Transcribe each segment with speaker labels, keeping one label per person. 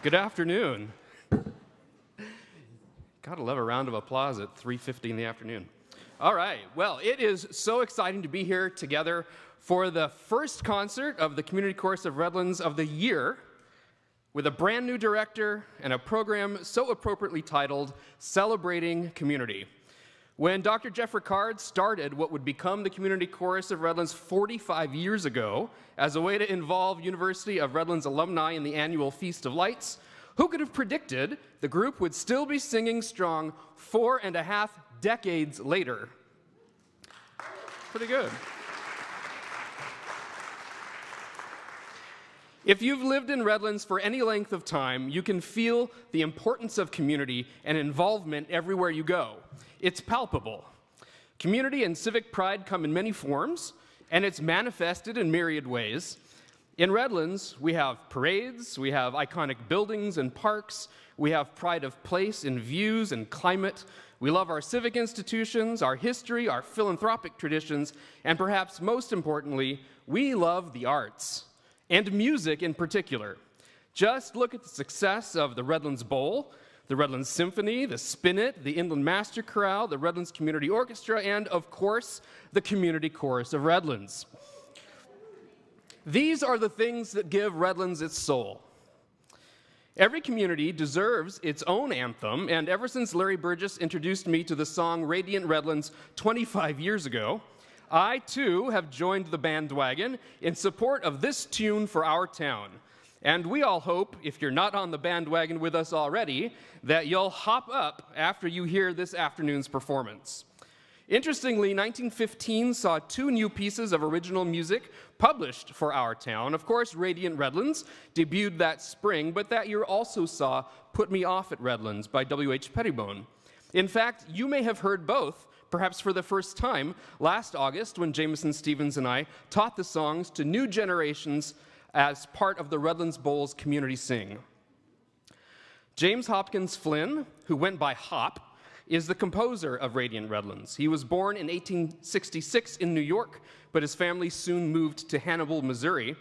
Speaker 1: Good afternoon. Gotta love a round of applause at 3:50 in the afternoon. All right, well, it is so exciting to be here together for the first concert of the Community Chorus of Redlands of the year with a brand new director and a program so appropriately titled Celebrating Community. When Dr. Jeff Ricard started what would become the Community Chorus of Redlands 45 years ago as a way to involve University of Redlands alumni in the annual Feast of Lights, who could have predicted the group would still be singing strong 4.5 decades later? Pretty good. If you've lived in Redlands for any length of time, you can feel the importance of community and involvement everywhere you go. It's palpable. Community and civic pride come in many forms, and it's manifested in myriad ways. In Redlands, we have parades, we have iconic buildings and parks, we have pride of place in views and climate. We love our civic institutions, our history, our philanthropic traditions, and perhaps most importantly, we love the arts, and music in particular. Just look at the success of the Redlands Bowl, the Redlands Symphony, the Spinet, the Inland Master Chorale, the Redlands Community Orchestra, and of course, the Community Chorus of Redlands. These are the things that give Redlands its soul. Every community deserves its own anthem, and ever since Larry Burgess introduced me to the song Radiant Redlands 25 years ago, I too have joined the bandwagon in support of this tune for our town. And we all hope, if you're not on the bandwagon with us already, that you'll hop up after you hear this afternoon's performance. Interestingly, 1915 saw 2 new pieces of original music published for our town. Of course, Radiant Redlands debuted that spring, but that year also saw Put Me Off at Redlands by W.H. Pettibone. In fact, you may have heard both, perhaps for the first time, last August when Jameson Stevens and I taught the songs to new generations as part of the Redlands Bowl's Community Sing. James Hopkins Flynn, who went by Hop, is the composer of Radiant Redlands. He was born in 1866 in New York, but his family soon moved to Hannibal, Missouri.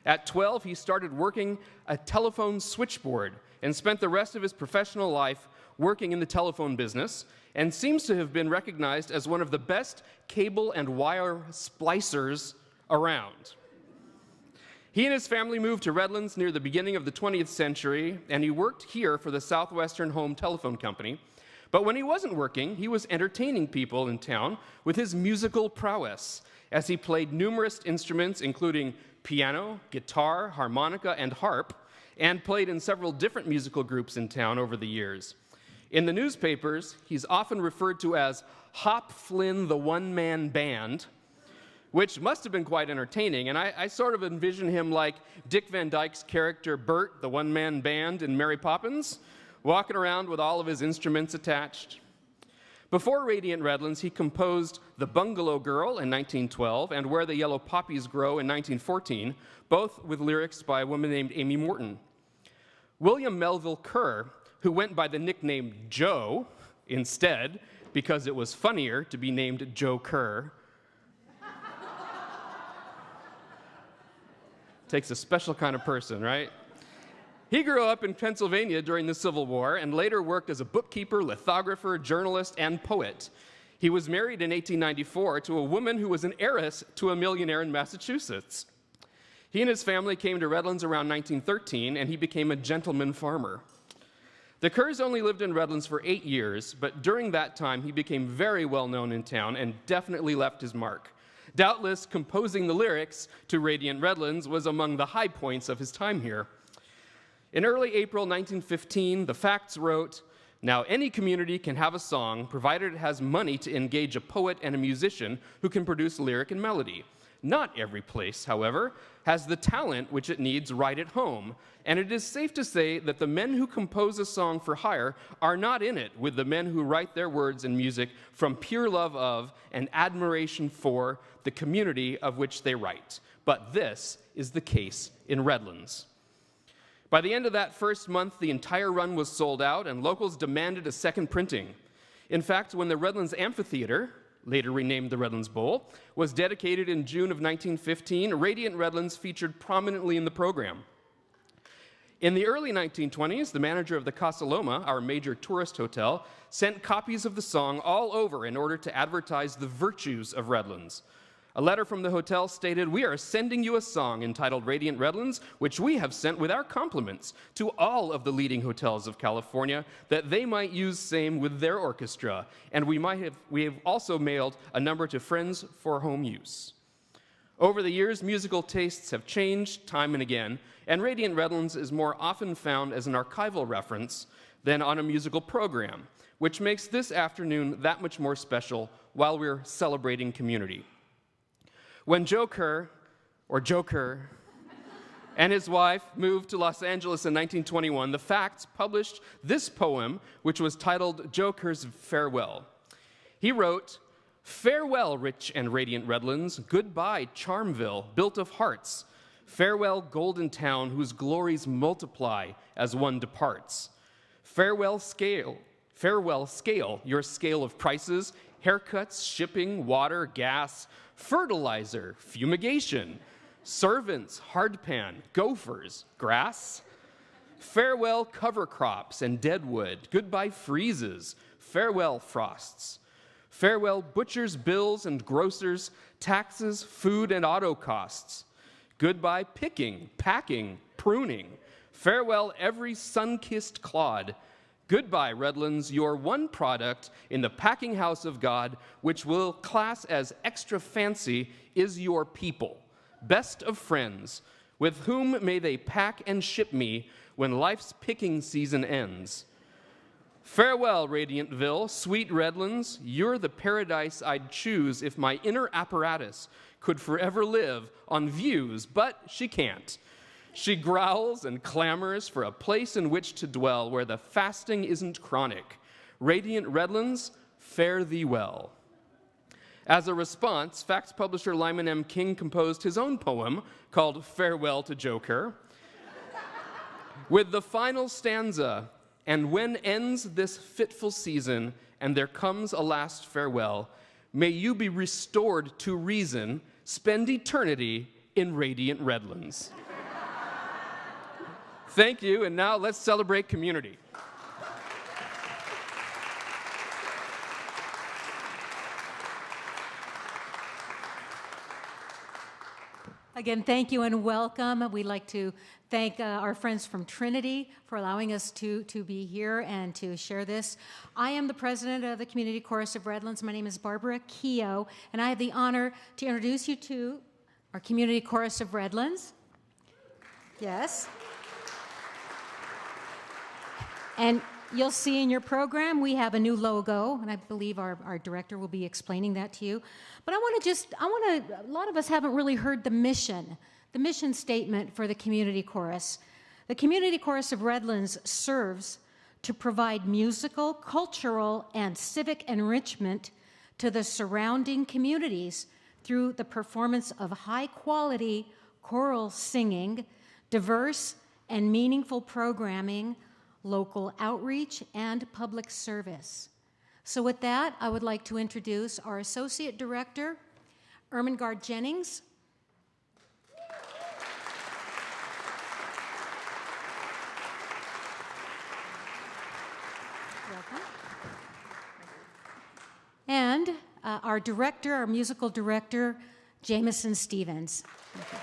Speaker 1: At 12, he started working a telephone switchboard and spent the rest of his professional life working in the telephone business, and seems to have been recognized as one of the best cable and wire splicers around. He and his family moved to Redlands near the beginning of the 20th century, and he worked here for the Southwestern Home Telephone Company. But when he wasn't working, he was entertaining people in town with his musical prowess, as he played numerous instruments, including piano, guitar, harmonica, and harp, and played in several different musical groups in town over the years. In the newspapers, he's often referred to as Hop Flynn the One-Man Band, which must have been quite entertaining. And I sort of envision him like Dick Van Dyke's character Bert, the one-man band in Mary Poppins, walking around with all of his instruments attached. Before Radiant Redlands, he composed The Bungalow Girl in 1912 and Where the Yellow Poppies Grow in 1914, both with lyrics by a woman named Amy Morton. William Melville Kerr, who went by the nickname Joe instead, because it was funnier to be named Joe Kerr. Takes a special kind of person, right? He grew up in Pennsylvania during the Civil War and later worked as a bookkeeper, lithographer, journalist, and poet. He was married in 1894 to a woman who was an heiress to a millionaire in Massachusetts. He and his family came to Redlands around 1913, and he became a gentleman farmer. The Kerrs only lived in Redlands for 8 years, but during that time, he became very well known in town and definitely left his mark. Doubtless, composing the lyrics to Radiant Redlands was among the high points of his time here. In early April 1915, the Facts wrote, "Now any community can have a song, provided it has money to engage a poet and a musician who can produce lyric and melody. Not every place, however, has the talent which it needs right at home, and it is safe to say that the men who compose a song for hire are not in it with the men who write their words and music from pure love of and admiration for the community of which they write. But this is the case in Redlands." By the end of that first month, the entire run was sold out, and locals demanded a second printing. In fact, when the Redlands Amphitheater, later renamed the Redlands Bowl, was dedicated in June of 1915, Radiant Redlands featured prominently in the program. In the early 1920s, the manager of the Casa Loma, our major tourist hotel, sent copies of the song all over in order to advertise the virtues of Redlands. A letter from the hotel stated, "We are sending you a song entitled Radiant Redlands, which we have sent with our compliments to all of the leading hotels of California, that they might use same with their orchestra. And we have also mailed a number to friends for home use." Over the years, musical tastes have changed time and again, and Radiant Redlands is more often found as an archival reference than on a musical program, which makes this afternoon that much more special while we're celebrating community. When Joker, and his wife moved to Los Angeles in 1921, the Facts published this poem, which was titled Joker's Farewell. He wrote, "Farewell, rich and radiant Redlands. Goodbye, Charmville, built of hearts. Farewell, golden town, whose glories multiply as one departs. Farewell, scale, your scale of prices, haircuts, shipping, water, gas, fertilizer, fumigation, servants, hardpan, gophers, grass. Farewell, cover crops and deadwood. Goodbye, freezes. Farewell, frosts. Farewell, butchers' bills and grocers, taxes, food, and auto costs. Goodbye, picking, packing, pruning. Farewell, every sun-kissed clod. Goodbye, Redlands, your one product in the packing house of God, which will class as extra fancy, is your people, best of friends, with whom may they pack and ship me when life's picking season ends. Farewell, Radiantville, sweet Redlands, you're the paradise I'd choose if my inner apparatus could forever live on views, but she can't. She growls and clamors for a place in which to dwell where the fasting isn't chronic. Radiant Redlands, fare thee well." As a response, Facts publisher Lyman M. King composed his own poem called Farewell to Joker, with the final stanza, "And when ends this fitful season and there comes a last farewell, may you be restored to reason, spend eternity in radiant Redlands." Thank you, and now let's celebrate community.
Speaker 2: Again, thank you and welcome. We'd like to thank our friends from Trinity for allowing us to be here and to share this. I am the president of the Community Chorus of Redlands. My name is Barbara Keogh, and I have the honor to introduce you to our Community Chorus of Redlands. Yes. And you'll see in your program we have a new logo, and I believe our director will be explaining that to you. But a lot of us haven't really heard the mission statement for the Community Chorus. The Community Chorus of Redlands serves to provide musical, cultural, and civic enrichment to the surrounding communities through the performance of high-quality choral singing, diverse and meaningful programming, local outreach, and public service. So with that, I would like to introduce our Associate Director, Ermengarde Jennings. Welcome. And our director, our musical director, Jameson Stevens. Thank you.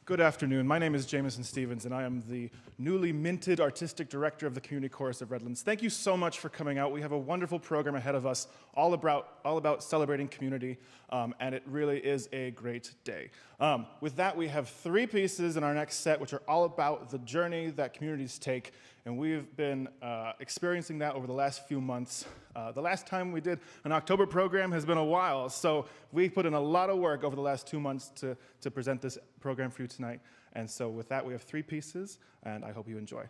Speaker 3: Good afternoon. My name is Jameson Stevens, and I am the newly minted artistic director of the Community Chorus of Redlands. Thank you so much for coming out. We have a wonderful program ahead of us, all about celebrating community, and it really is a great day. With that, we have 3 pieces in our next set, which are all about the journey that communities take, and we've been experiencing that over the last few months. The last time we did an October program has been a while, so we put in a lot of work over the last 2 months to present this program for you tonight. And so with that, we have 3 pieces, and I hope you enjoy.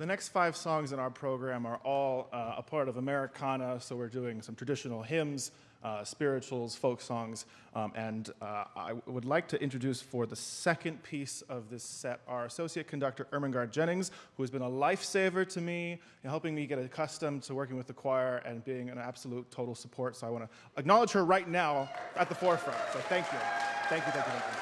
Speaker 3: The next 5 songs in our program are all a part of Americana, so we're doing some traditional hymns, spirituals, folk songs, and I would like to introduce for the second piece of this set our associate conductor, Ermengarde Jennings, who has been a lifesaver to me, helping me get accustomed to working with the choir and being an absolute total support. So I want to acknowledge her right now at the forefront. So thank you. Thank you, thank you, thank you.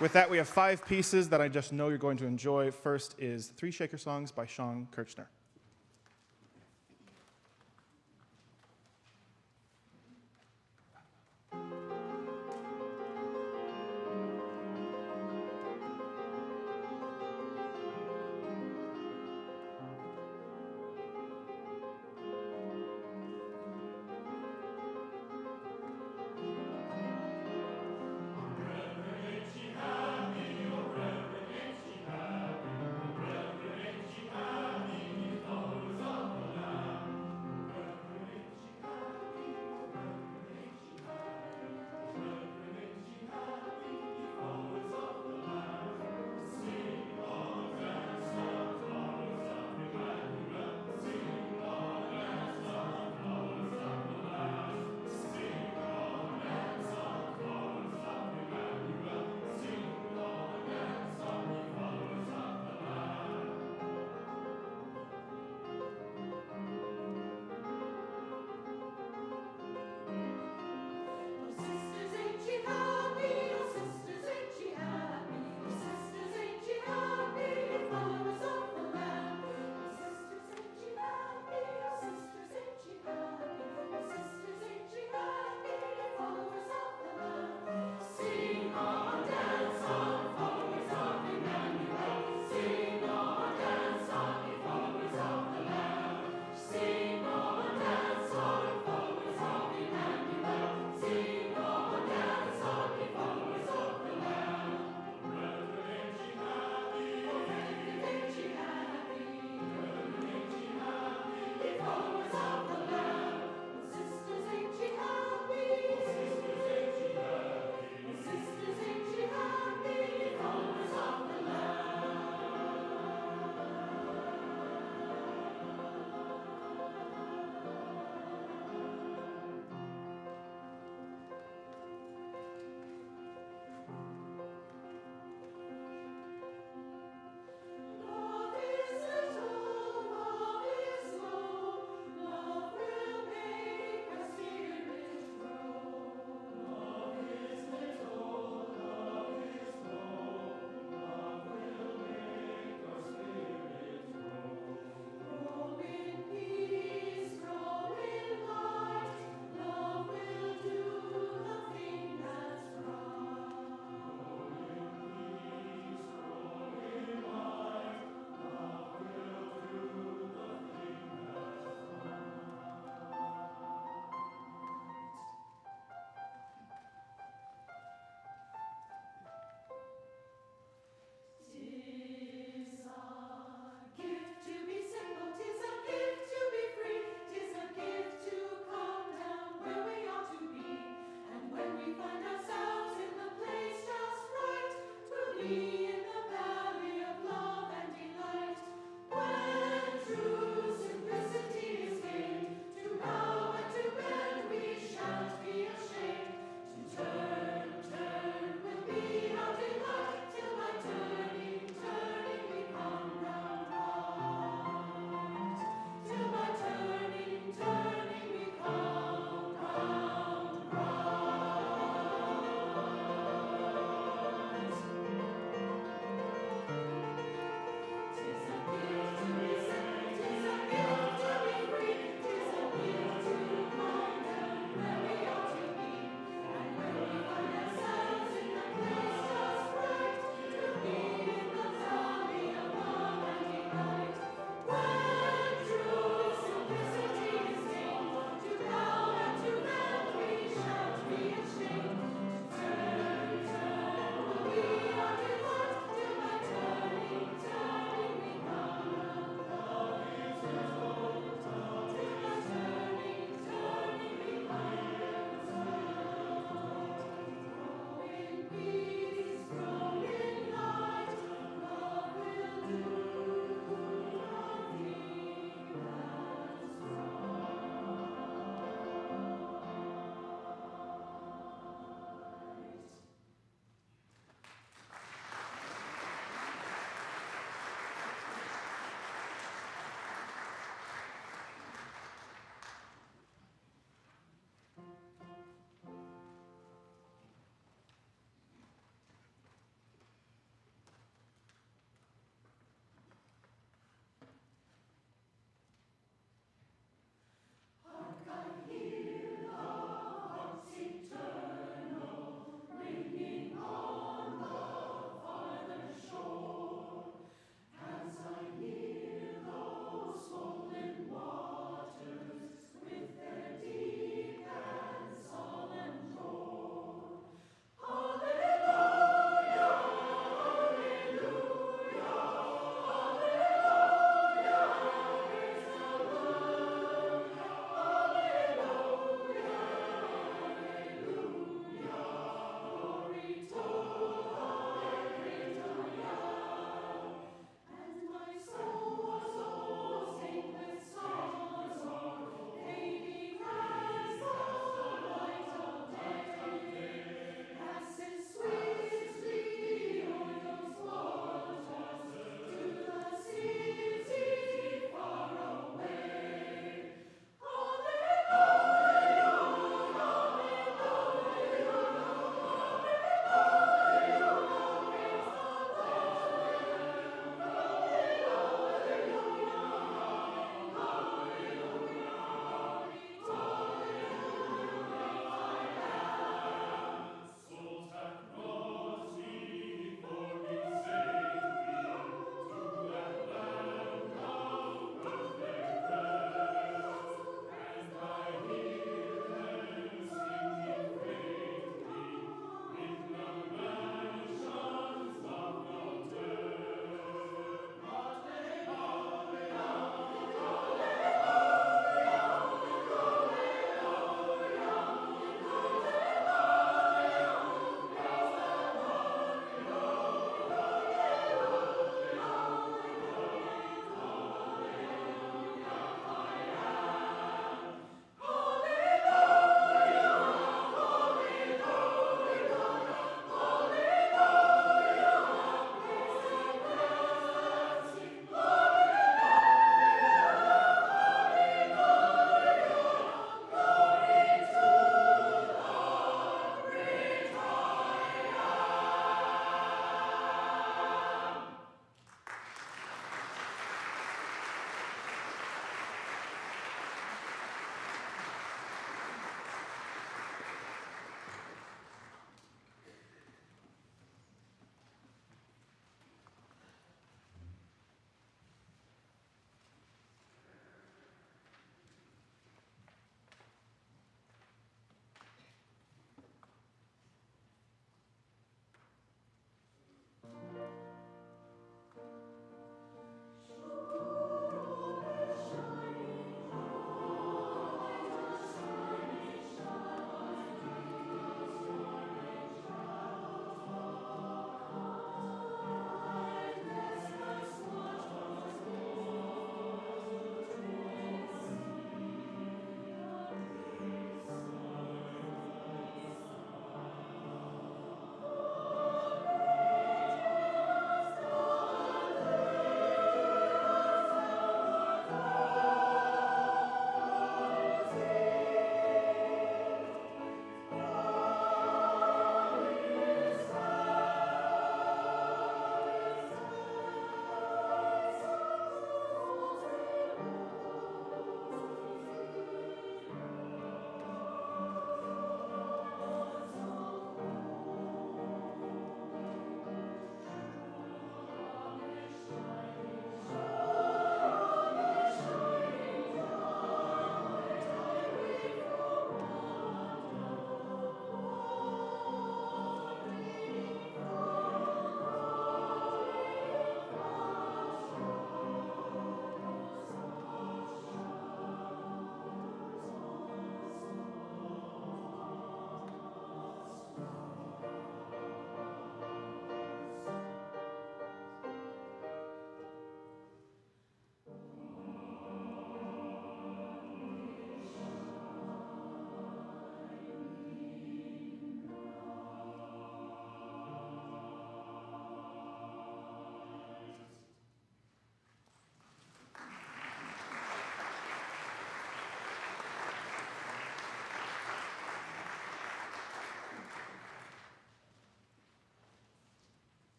Speaker 3: With that, we have 5 pieces that I just know you're going to enjoy. First is 3 Shaker Songs by Sean Kirchner.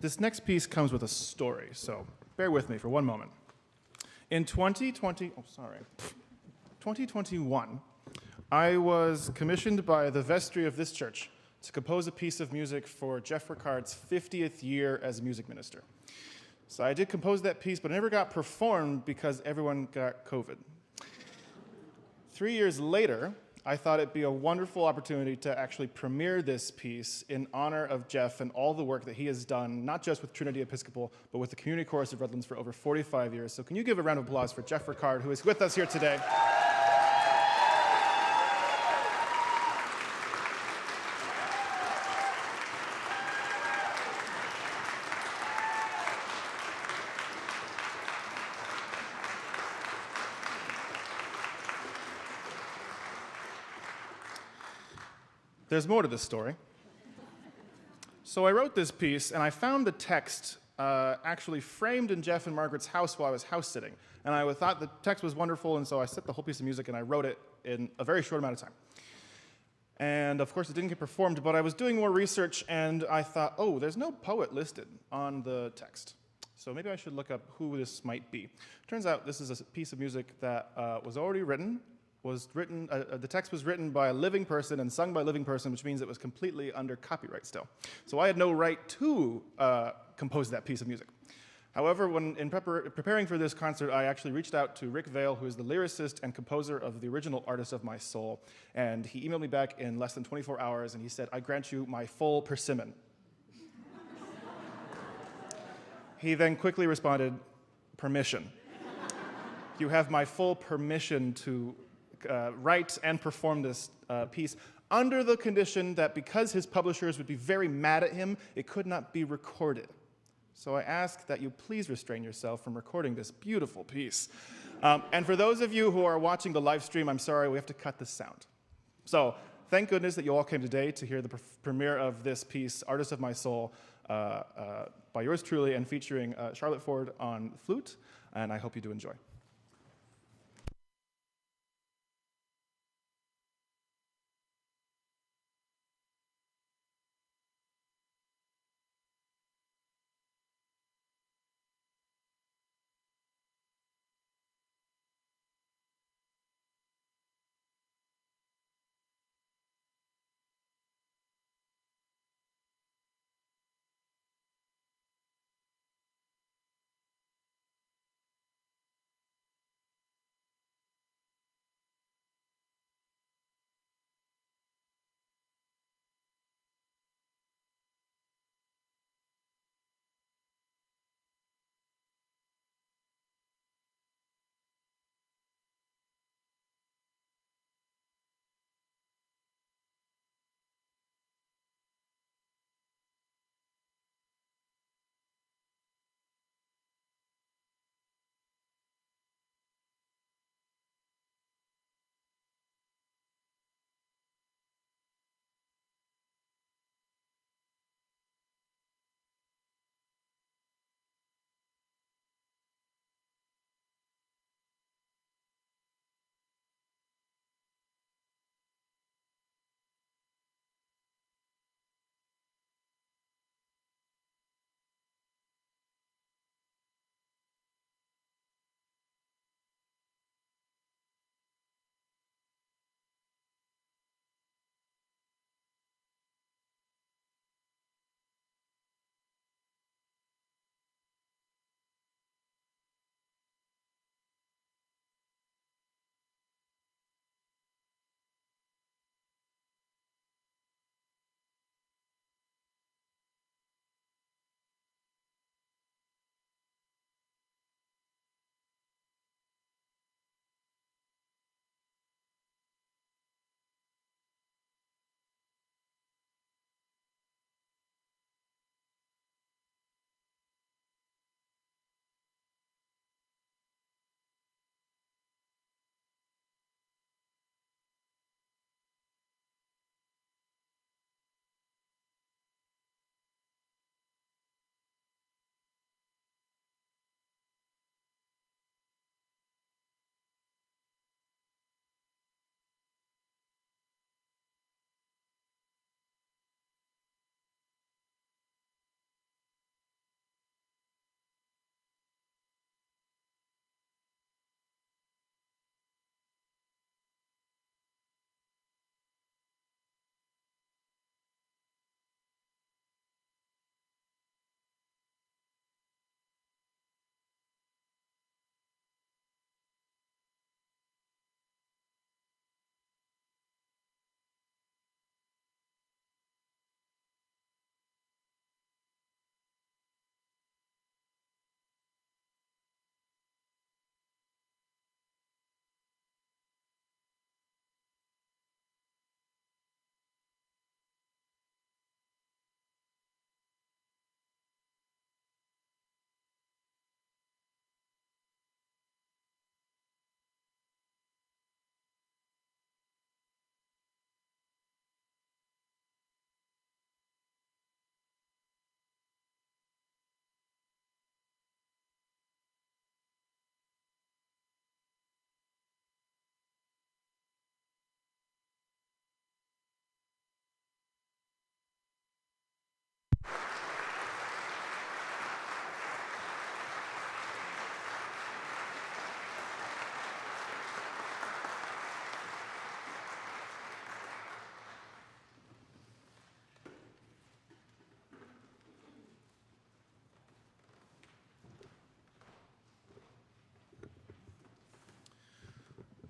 Speaker 3: This next piece comes with a story, so bear with me for one moment. In 2021, I was commissioned by the vestry of this church to compose a piece of music for Jeff Ricard's 50th year as music minister. So I did compose that piece, but it never got performed because everyone got COVID. 3 years later, I thought it'd be a wonderful opportunity to actually premiere this piece in honor of Jeff and all the work that he has done, not just with Trinity Episcopal, but with the Community Chorus of Redlands for over 45 years. So can you give a round of applause for Jeff Ricard, who is with us here today? There's more to this story. So I wrote this piece, and I found the text actually framed in Jeff and Margaret's house while I was house sitting. And I thought the text was wonderful, and so I set the whole piece of music, and I wrote it in a very short amount of time. And of course, it didn't get performed, but I was doing more research, and I thought, oh, there's no poet listed on the text. So maybe I should look up who this might be. Turns out this is a piece of music that was already written. The text was written by a living person and sung by a living person, which means it was completely under copyright still. So I had no right to compose that piece of music. However, in preparing for this concert, I actually reached out to Rick Vale, who is the lyricist and composer of the original Artist of My Soul, and he emailed me back in less than 24 hours, and he said, I grant you my full persimmon. He then quickly responded, permission. You have my full permission to write and perform this piece under the condition that because his publishers would be very mad at him, it could not be recorded. So I ask that you please restrain yourself from recording this beautiful piece. And for those of you who are watching the live stream, I'm sorry, we have to cut the sound. So thank goodness that you all came today to hear the premiere of this piece, Artist of My Soul, by yours truly, and featuring Charlotte Ford on flute, and I hope you do enjoy.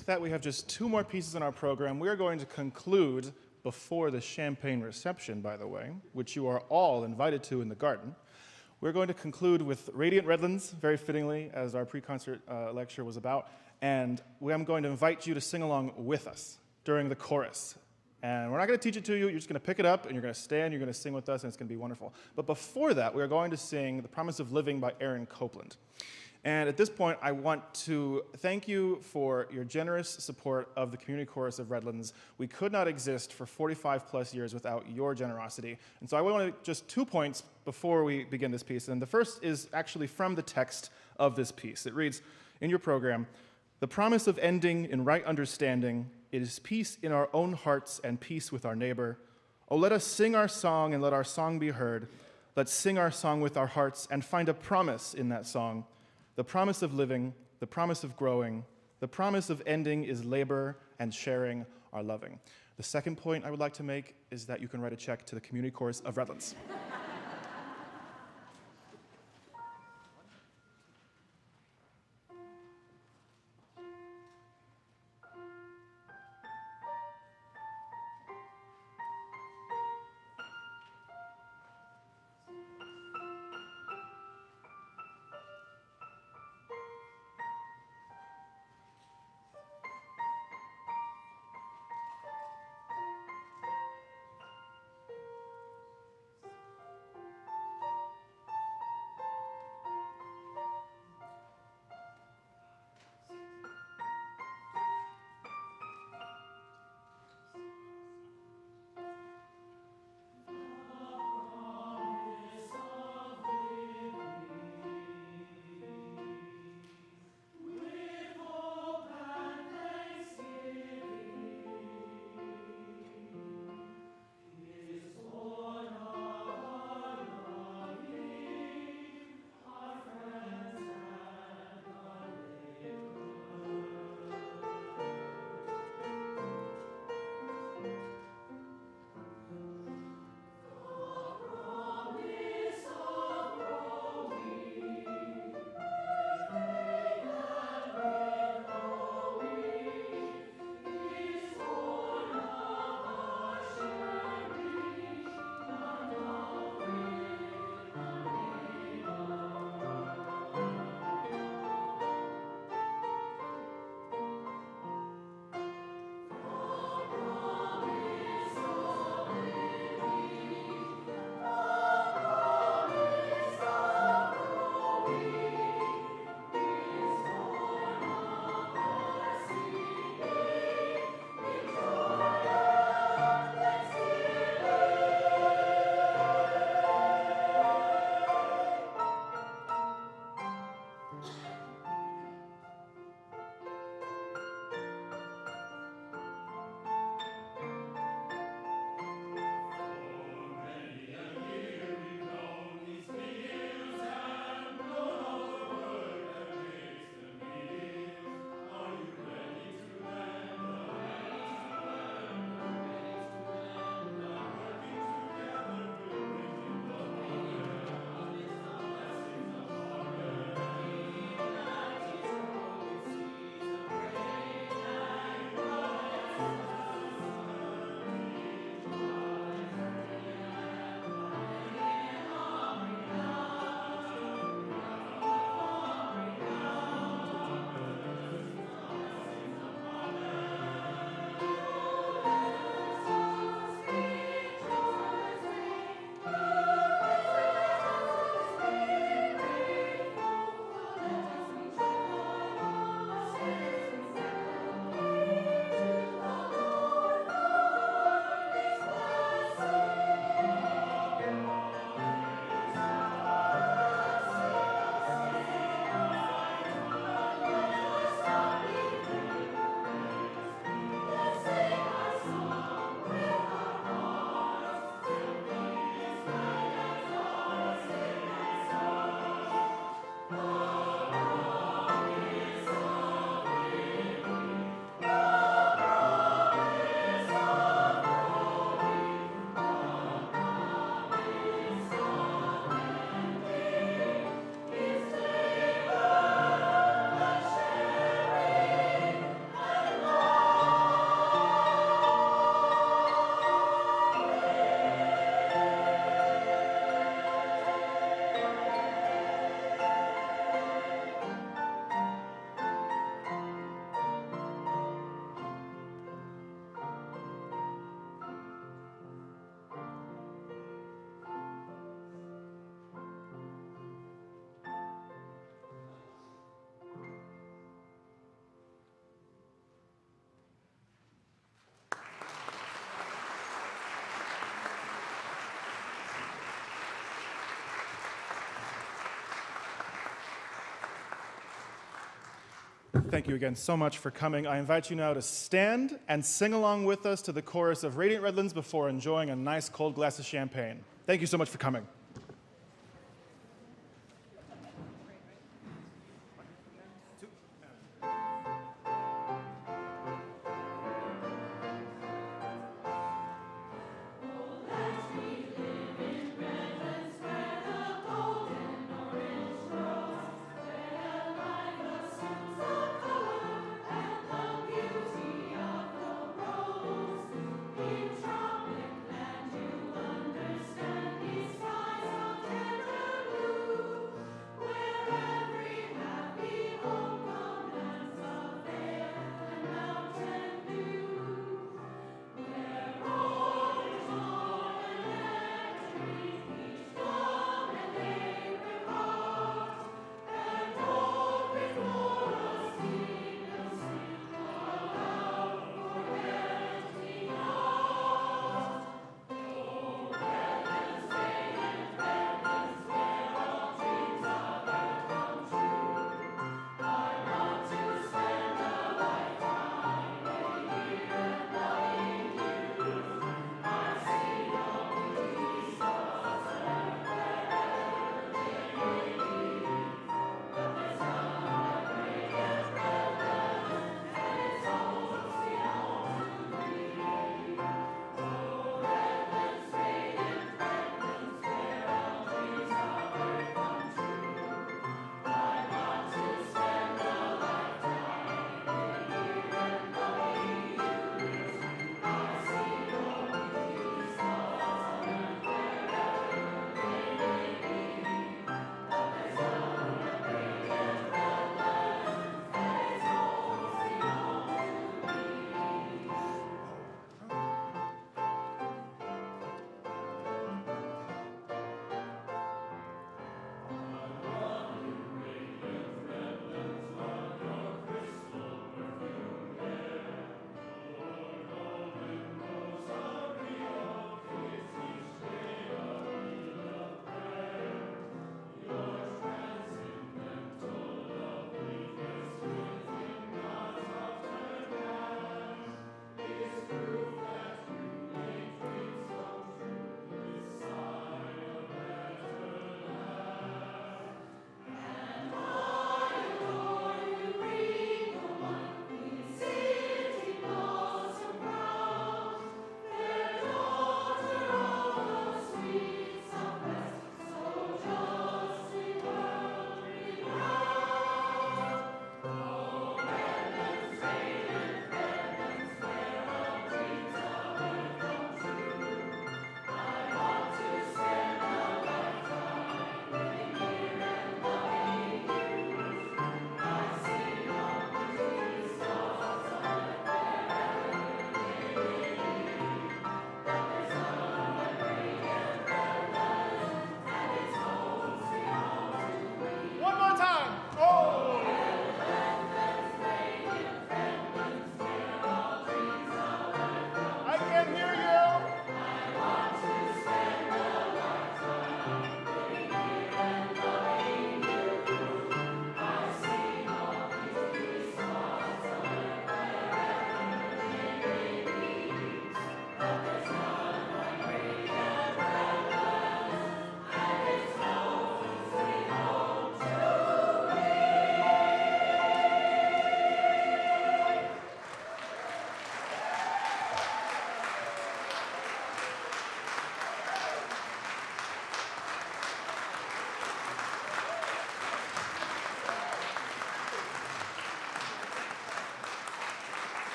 Speaker 3: With that, we have just 2 more pieces in our program. We are going to conclude before the champagne reception, by the way, which you are all invited to in the garden. We're going to conclude with Radiant Redlands, very fittingly, as our pre-concert lecture was about, and I'm going to invite you to sing along with us during the chorus. And we're not going to teach it to you, you're just going to pick it up, and you're going to stand, you're going to sing with us, and it's going to be wonderful. But before that, we are going to sing The Promise of Living by Aaron Copeland. And at this point, I want to thank you for your generous support of the Community Chorus of Redlands. We could not exist for 45 plus years without your generosity. And so I want to just 2 points before we begin this piece. And the first is actually from the text of this piece. It reads in your program, "The promise of ending in right understanding, it is peace in our own hearts and peace with our neighbor. Oh, let us sing our song and let our song be heard. Let's sing our song with our hearts and find a promise in that song. The promise of living, the promise of growing, the promise of ending is labor and sharing our loving." The second point I would like to make is that you can write a check to the Community Chorus of Redlands. Thank you again so much for coming. I invite you now to stand and sing along with us to the chorus of Radiant Redlands before enjoying a nice cold glass of champagne. Thank you so much for coming.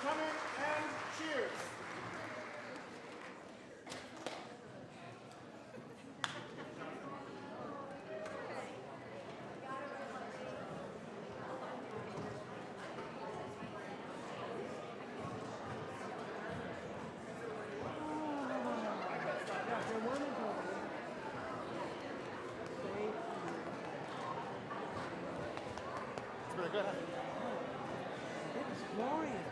Speaker 3: coming, and cheers.
Speaker 4: It's very good, huh?
Speaker 5: It was glorious.